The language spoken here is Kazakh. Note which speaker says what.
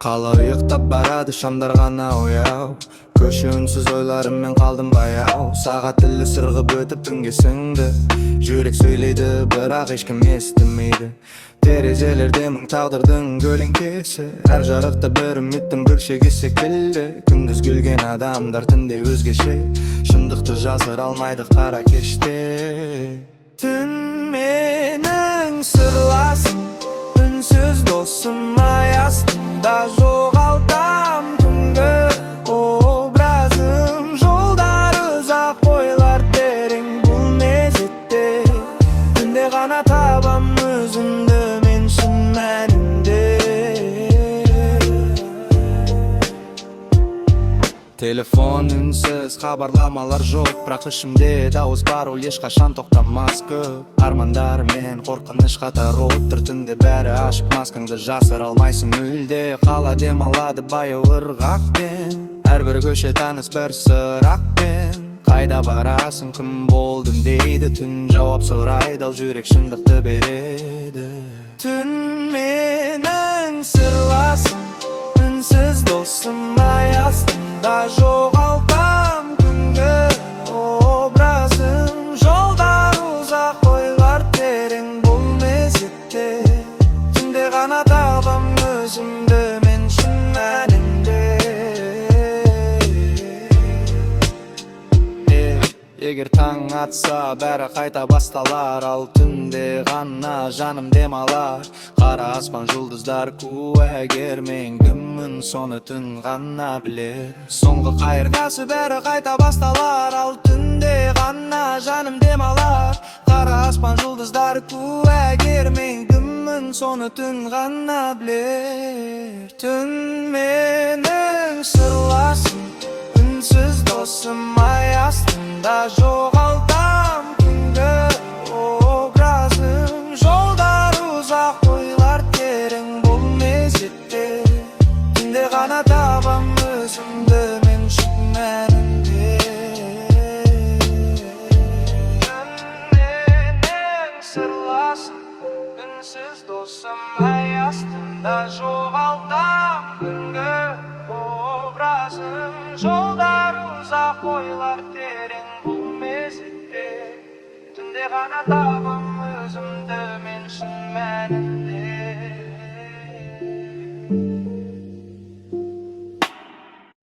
Speaker 1: Kala uyuktap barады, şamдар gana oyav. Köşe ünsüz oylarımmen kaldım bayav. Sağa dili sırgıp ötüp dünge sindi. Jürek söyleydi, bırak eşkim estimeydi. Derecelerde ming tağdırdın kölengesi. Her jarıkta bir ümittim bir şey sekildi. Gündüz gülgen adamlar tünde özgeçe. Şındıkты жасыр almaydık kara keşte. Tün menin sırlasın, ünsüz dostum ay astında жоғалтам түнгі образым. Жолдар ұзақ, ойлар терең бұл мезетте. Түнде ғана табам өзімді мен шын мәнінде. Telefon ünsüz, xabarlamalar жоқ, бірақ ішімде дауыс бар, ол ешқашан тоқтамас көп. Армандар мен қорқыныш қатар отыр, түнде бәрі ашық, маскаңды жасыра алмайсың мүлде. Қала демалады баяу ырғақпен, әрбір көше таныс бір сұрақпен. Қайда барасың, кім болдың дейді, түн жауап сұрайды, ал жүрек шындықты береді. Түн менің сырласым, үнсіз досым ай астында жоғалтам күнгі образым. Жолдар ұзақ, ойлар терең бұл мезетте. Түнде ғана табам өзімді мен шын мәнінде. Егер таң атса бәрі қайта басталар, ал түнде ғана жаным демалар. Қара аспан жұлдыздар куәгер, мен кіммін соны түн ғана білер. Соңғы қайырғасы бәрі қайта басталар, ал түнде ғана жаным демалар. Қара аспан жұлдыздар куәгер, мен кіммін соны түн ғана білер. Түн менің сырласым, үнсіз досым ай астында жоғалтам күнгі образым. Жолдар ұзақ, ойлар терең бұл мезетте. Түнде ғана табам өзімді мен шын мәнінде. Түн менің сырласым, үнсіз досым ай астында жоғалтам күнгі образым. Жолдар ұзақ, ойлар терең бұл мезетте. Түнде ғана табам